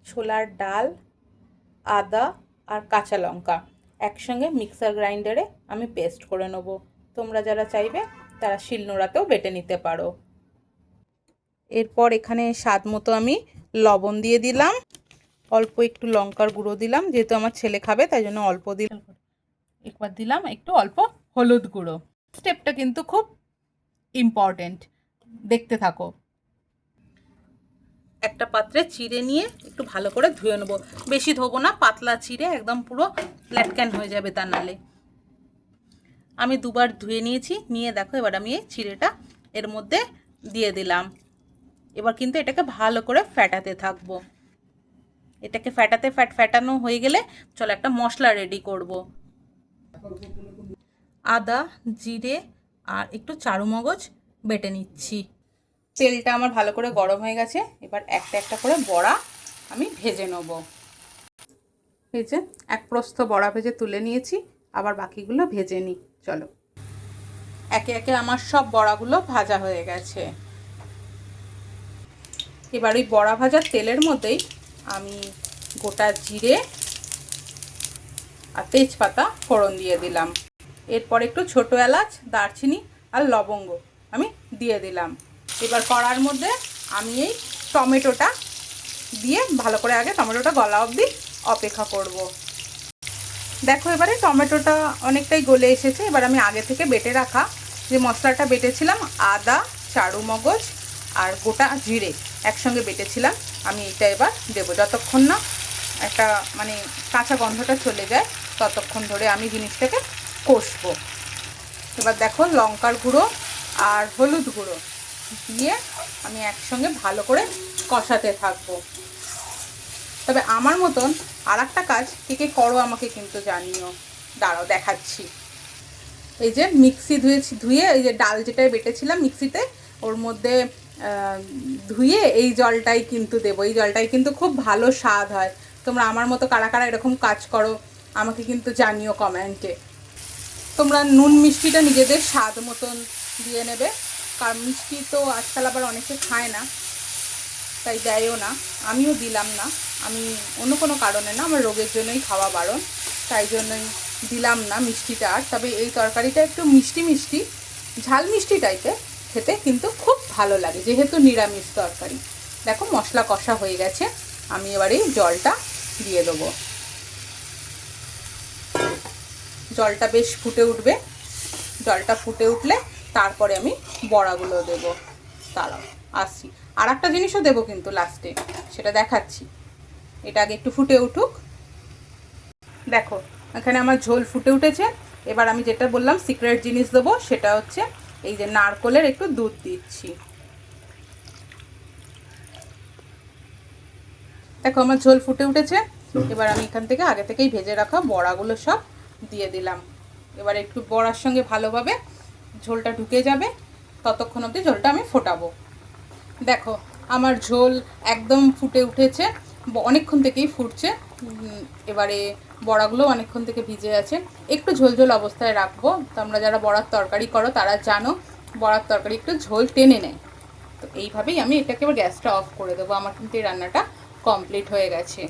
ছোলার ডাল, আদা আর কাঁচা লঙ্কা একসঙ্গে মিক্সার গ্রাইন্ডারে আমি পেস্ট করে নেব। তোমরা যারা চাইবে তারা শিলনোড়াতেও বেটে নিতে পারো। এরপর এখানে স্বাদ মতো আমি লবণ দিয়ে দিলাম, অল্প একটু লঙ্কার গুঁড়ো দিলাম, যেহেতু আমার ছেলে খাবে তাই জন্য অল্প দিলাম। একবার দিলাম একটু অল্প হলুদ গুঁড়ো। স্টেপটা কিন্তু খুব ইম্পর্টেন্ট, দেখতে থাকো। একটা পাত্রে চিড়ে নিয়ে একটু ভালো করে ধুয়ে নেবো, বেশি ধোবো না, পাতলা চিড়ে, একদম পুরো ল্যাটক্যান হয়ে যাবে তা নালে। আমি দুবার ধুয়ে নিয়েছি, নিয়ে দেখো এবার আমি এই চিড়েটা এর মধ্যে দিয়ে দিলাম। এবার কিন্তু এটাকে ভালো করে ফ্যাটাতে থাকবো। এটাকে ফ্যাটানো হয়ে গেলে চলো একটা মশলা রেডি করব। আদা, জিরে আর একটু চারু মগজ বেটে নিচ্ছি। তেলটা আমার ভালো করে গরম হয়ে গেছে, এবার একটা একটা করে বড়া আমি ভেজে নেব। এই যে এক প্রস্থ বড়া ভেজে তুলে নিয়েছি, আবার বাকিগুলো ভেজে নিই। চলো, একে একে আমার সব বড়াগুলো ভাজা হয়ে গেছে। এবার ওই বড়া ভাজার তেলের মধ্যেই আমি গোটা জিরে আর তেজপাতা ফোড়ন দিয়ে দিলাম। এরপর একটু ছোটো এলাচ, দারচিনি আর লবঙ্গ আমি দিয়ে দিলাম। এবার কড়ার মধ্যে আমি এই টমেটোটা দিয়ে ভালো করে আগে টমেটোটা গলা অবধি অপেক্ষা করব। দেখো এবারে টমেটোটা অনেকটাই গলে এসেছে। এবার আমি আগে থেকে বেটে রাখা যে মশলাটা বেটেছিলাম, আদা, চারু মগজ আর গোটা জিরে একসঙ্গে বেটেছিলাম, আমি এটা এবার দেবো। যতক্ষণ না একটা মানে কাঁচা গন্ধটা চলে যায় ততক্ষণ ধরে আমি জিনিসটাকে কষবো। এবার দেখো লঙ্কার গুঁড়ো আর হলুদ গুঁড়ো দিয়ে আমি একসঙ্গে ভালো করে কষাতে থাকবো। তবে আমার মতন আর একটা কাজ কে করো আমাকে কিন্তু জানিও। দাঁড়াও দেখাচ্ছি। এই যে মিক্সি ধুয়ে এই যে ডাল যেটাই বেটেছিলাম মিক্সিতে, ওর মধ্যে ধুয়ে এই জলটাই কিন্তু দেবো। এই জলটাই কিন্তু খুব ভালো স্বাদ হয়। তোমরা আমার মতো কারা কারা এরকম কাজ করো আমাকে কিন্তু জানিও কমেন্টে। তোমরা নুন মিষ্টিটা নিজেদের স্বাদ মতন দিয়ে নেবে, কারণ মিষ্টি তো আজকাল আবার অনেকে খায় না, তাই দেয়ও না, আমিও দিলাম না। আমি অন্য কোনো কারণে না, আমার রোগের জন্যই খাওয়া বারণ, তাই জন্যই দিলাম না মিষ্টিটা। আর তবে এই তরকারিটা একটু মিষ্টি মিষ্টি ঝাল মিষ্টি টাইপের খেতে কিন্তু খুব ভালো লাগে, যেহেতু নিরামিষ তরকারি। দেখো মশলা কষা হয়ে গেছে, আমি এবার এই জলটা দিয়ে দেবো। জলটা বেশ ফুটে উঠবে, জলটা ফুটে উঠলে তারপরে আমি বড়াগুলো দেবো। তারাও আসছি, আর একটা জিনিসও দেবো কিন্তু লাস্টে, সেটা দেখাচ্ছি। এটা আগে একটু ফুটে উঠুক। দেখো এখানে আমার ঝোল ফুটে উঠেছে। এবার আমি যেটা বললাম সিক্রেট জিনিস দেবো, সেটা হচ্ছে এই যে নারকোলের একটু দুধ দিচ্ছি। দেখো আমার ঝোল ফুটে উঠেছে। এবার আমি এখান থেকে আগে থেকেই ভেজে রাখা বড়াগুলো সব দিয়ে দিলাম। এবার একটু বড়ার সঙ্গে ভালোভাবে ঝোলটা ঢুকে যাবে, ততক্ষণ অবধি ঝোলটা আমি ফোটাবো। দেখো আমার ঝোল একদম ফুটে উঠেছে, অনেকক্ষণ থেকেই ফুটছে। এবারে বড়াগুলো অনেকক্ষণ থেকে ভিজে আছে, একটু ঝোল ঝোল অবস্থায় রাখবো। তোমরা যারা বড়ার তরকারি করো তারা জানো বড়ার তরকারি একটু ঝোল টেনে নেয়। তো এইভাবেই আমি এটাকে এবার গ্যাসটা অফ করে দেবো। আমার কিন্তু এই রান্নাটা কমপ্লিট হয়ে গেছে।